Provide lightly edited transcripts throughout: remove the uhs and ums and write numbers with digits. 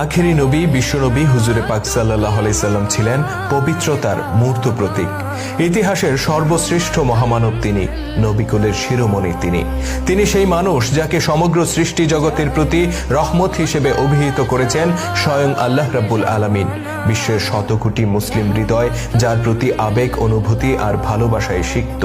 আখেরি নবী বিশ্বনবী হুজুরে পাক সাল্লাল্লাহু আলাইহি সাল্লাম ছিলেন পবিত্রতার মূর্ত প্রতীক। ইতিহাসের সর্বশ্রেষ্ঠ মহামানব তিনি, নবীকুলের শিরোমণি তিনি সেই মানুষ যাকে সমগ্র সৃষ্টি জগতের প্রতি রহমত হিসেবে অভিহিত করেছেন স্বয়ং আল্লাহ রাব্বুল আলামিন। বিশ্বের শত কোটি মুসলিম হৃদয় যার প্রতি আবেগ, অনুভূতি আর ভালোবাসায় সিক্ত,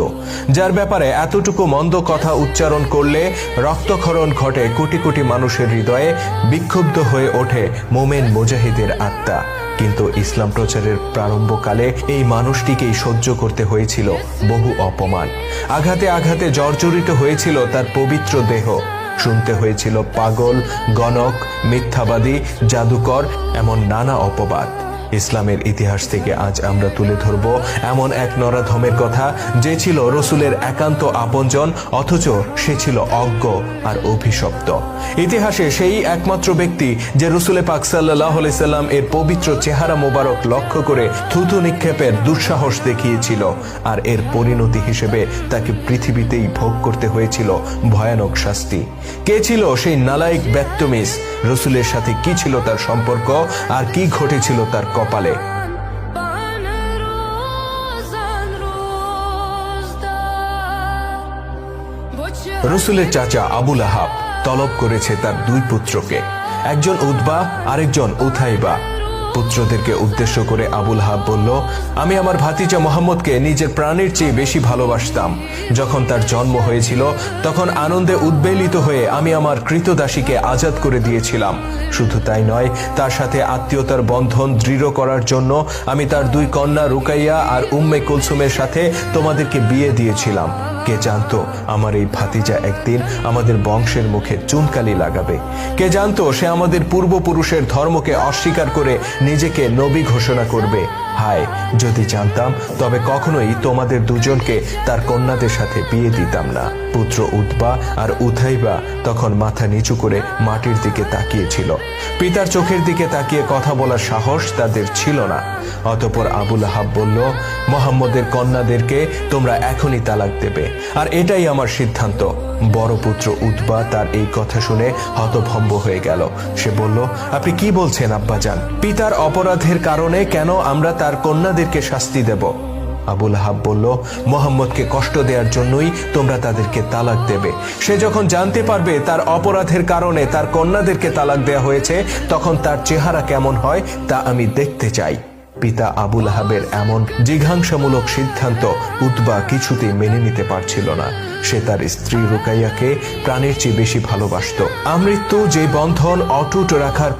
যার ব্যাপারে এতটুকু মন্দ কথা উচ্চারণ করলে রক্তক্ষরণ ঘটে কোটি কোটি মানুষের হৃদয়ে, বিক্ষুব্ধ হয়ে ওঠে মোমেন মুজাহিদের আত্মা। কিন্তু ইসলাম প্রচারের প্রারম্ভকালে এই মানুষটিকেই সহ্য করতে হয়েছিল বহু অপমান, আঘাতে আঘাতে জর্জরিত হয়েছিল তার পবিত্র দেহ, শুনতে হয়েছিল পাগল, গণক, মিথ্যাবাদী, জাদুকর এমন নানা অপবাদ। ইসলামের ইতিহাস থেকে আজ আমরা তুলে ধরব এমন এক নরাধমের কথা, যে ছিল রসুলের একান্ত আপনজন, অথচ সে ছিল অজ্ঞ আর অভিশপ্ত। ইতিহাসে সেই একমাত্র ব্যক্তি যে রসুলে পাক সাল্লাল্লাহু আলাইহি সাল্লাম এর পবিত্র চেহারা মোবারক লক্ষ্য করে থুতু নিক্ষেপের দুঃসাহস দেখিয়েছিল, আর এর পরিণতি হিসেবে তাকে পৃথিবীতেই ভোগ করতে হয়েছিল ভয়ানক শাস্তি। কে ছিল সেই নালায়েক ব্যত্যমিস? রসুলের সাথে কি ছিল তার সম্পর্ক, আর কি ঘটেছিল তার কপালে? রসুলের চাচা আবু লাহাব তলব করেছে তার দুই পুত্রকে, একজন উতবা, আরেকজন উথাইবা। পুত্রদেরকে উদ্দেশ্য করে আবু লাহাব বলল, আমি আমার ভাতিজা মুহাম্মদকে নিজের প্রাণের চেয়ে বেশি ভালোবাসতাম। যখন তার জন্ম হয়েছিল তখন আনন্দে উদ্বেলিত হয়ে আমি আমার কৃতদাসীকে আজাদ করে দিয়েছিলাম। শুধু তাই নয়, তার সাথে আত্মীয়তার বন্ধন দৃঢ় করার জন্য আমি তার দুই কন্যা রুকাইয়া আর উম্মে কুলসুমের সাথে তোমাদেরকে বিয়ে দিয়েছিলাম। কে জানতো আমার এই ভাতিজা একদিন আমাদের বংশের মুখে চুনকালি লাগাবে? কে জানতো সে আমাদের পূর্বপুরুষের ধর্মকে অস্বীকার করে নিজেকে নবী ঘোষণা করবে? হায়, যদি জানতাম তবে কখনোই তোমাদের দুজনকে তার কন্যাদের সাথে বিয়ে দিতাম না। পুত্র উতবা আর উথাইবা তখন মাথা নিচু করে মাটির দিকে তাকিয়েছিল। পিতার চোখের দিকে তাকিয়ে কথা বলার সাহস তাদের ছিল না। অতঃপর আবু লাহাব বলল, মুহাম্মদের কন্যাদেরকে তোমরা এখনই তালাক দেবে, আর এটাই আমার সিদ্ধান্ত। বড় পুত্র উতবা তার এই কথা শুনে হতভম্ব হয়ে গেল। সে বলল, আপনি কি বলছেন আব্বাজান? পিতার অপরাধের কারণে কেন আমরা তার কন্যাদেরকে শাস্তি দেব? আবু লাহাব বলল, মুহাম্মদকে কষ্ট দেওয়ার জন্যই তোমরা তাদেরকে তালাক দেবে। সে যখন জানতে পারবে তার অপরাধের কারণে তার কন্যাদেরকে তালাক দেওয়া হয়েছে, তখন তার চেহারা কেমন হয় তা আমি দেখতে চাই। পিতা আবু লাহাবের এমন জিঘাংসামূলক সিদ্ধান্ত উতবা কিছুতেই মেনে নিতে পারছিল না। সে তার স্ত্রী রুকাইয়াকে প্রাণের চেয়ে বেশি ভালোবাসত। আমৃত্যু যে বন্ধন অটুট রাখার